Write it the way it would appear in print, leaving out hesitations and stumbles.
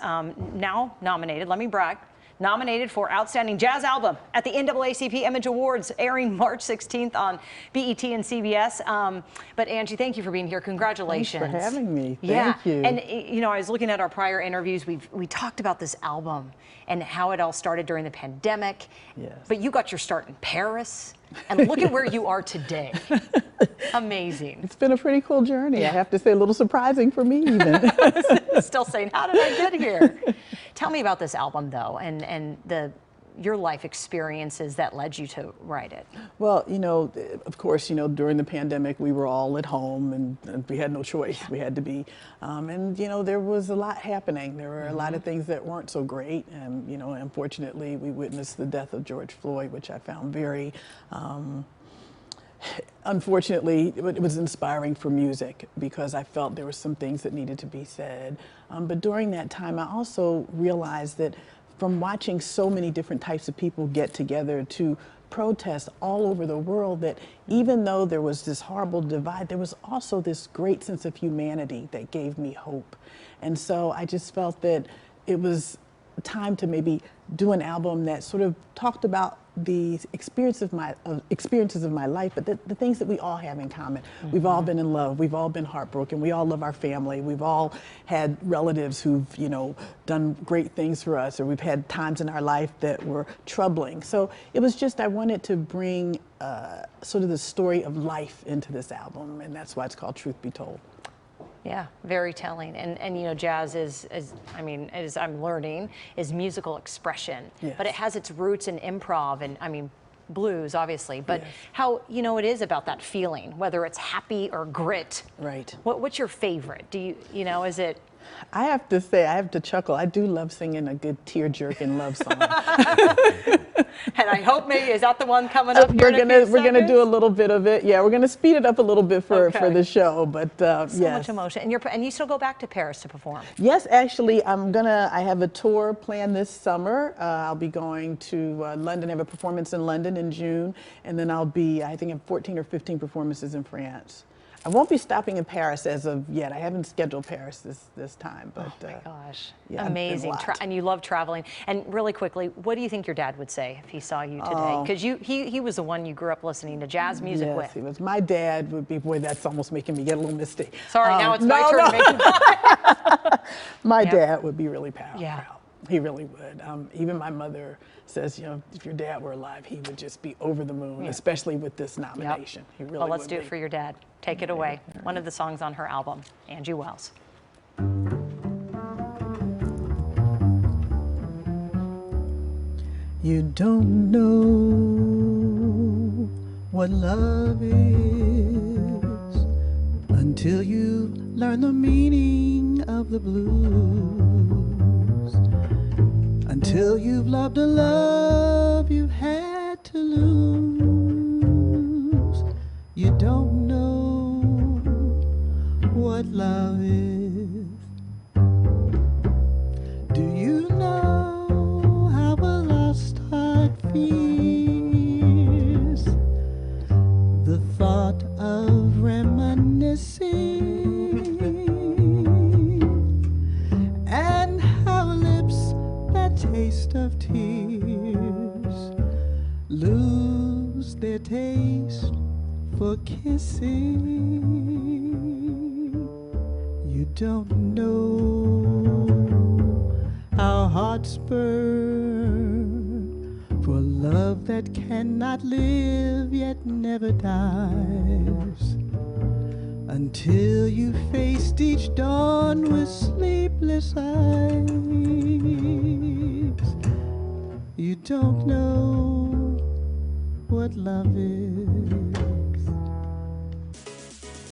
now nominated, let me brag, nominated for Outstanding Jazz Album at the NAACP Image Awards, airing March 16th on BET and CBS. But Angie, thank you for being here. Congratulations. Thanks for having me. Yeah. Thank you. And you know, I was looking at our prior interviews. We talked about this album and how it all started during the pandemic. Yes. But you got your start in Paris, and look at where you are today. Amazing. It's been a pretty cool journey. Yeah. I have to say, a little surprising for me even. Still saying, how did I get here? Tell me about this album, though, and your life experiences that led you to write it. Well, you know, of course, you know, during the pandemic, we were all at home and we had no choice. We had to be. And, you know, there was a lot happening. There were a lot of things that weren't so great. And, you know, unfortunately, we witnessed the death of George Floyd, which I found very, unfortunately, it was inspiring for music because I felt there were some things that needed to be said. But during that time, I also realized that from watching so many different types of people get together to protest all over the world, that even though there was this horrible divide, there was also this great sense of humanity that gave me hope. And so I just felt that it was time to maybe do an album that sort of talked about the experiences of my life, but the things that we all have in common. We've all been in love, we've all been heartbroken, we all love our family, we've all had relatives who've, you know, done great things for us, or we've had times in our life that were troubling. So it was just, I wanted to bring sort of the story of life into this album, and that's why it's called Truth Be Told. Yeah, very telling. And you know, jazz is, I mean, as I'm learning, is musical expression. Yes. But it has its roots in improv and, I mean, blues, obviously. But Yes. how, you know, it is about that feeling, whether it's happy or grit. Right. What's your favorite? Do you know, is it? I have to say, I have to chuckle. I do love singing a good tear-jerking love song. And I hope maybe, is that the one coming up here We're gonna do a little bit of it. Yeah, we're gonna speed it up a little bit for the show. But so yes. much emotion, and you still go back to Paris to perform. Yes, actually, I have a tour planned this summer. I'll be going to London. I have a performance in London in June, and then I'll be, I think, in 14 or 15 performances in France. I won't be stopping in Paris as of yet. I haven't scheduled Paris this time, but oh my gosh, yeah, amazing! And you love traveling. And really quickly, what do you think your dad would say if he saw you today? Because he was the one you grew up listening to jazz music with. Yes, he was. My dad would be. Boy, that's almost making me get a little misty. Sorry, now it's my turn to make you My dad would be really proud. Yeah. He really would. Even my mother says, you know, if your dad were alive, he would just be over the moon, especially with this nomination. He really well, let's would do be. it for your dad. Take it away. One of the songs on her album, Angie Wells. You don't know what love is until you learn the meaning of the blues. Until you've loved a love you've had to lose. You don't know what love is. Do you know how a lost heart feels? The thought of reminiscing, and how lips that taste of tears lose their taste for kissing. You don't know how hearts burn for love that cannot live yet never dies, until you faced each dawn with sleepless eyes. You don't know what love is.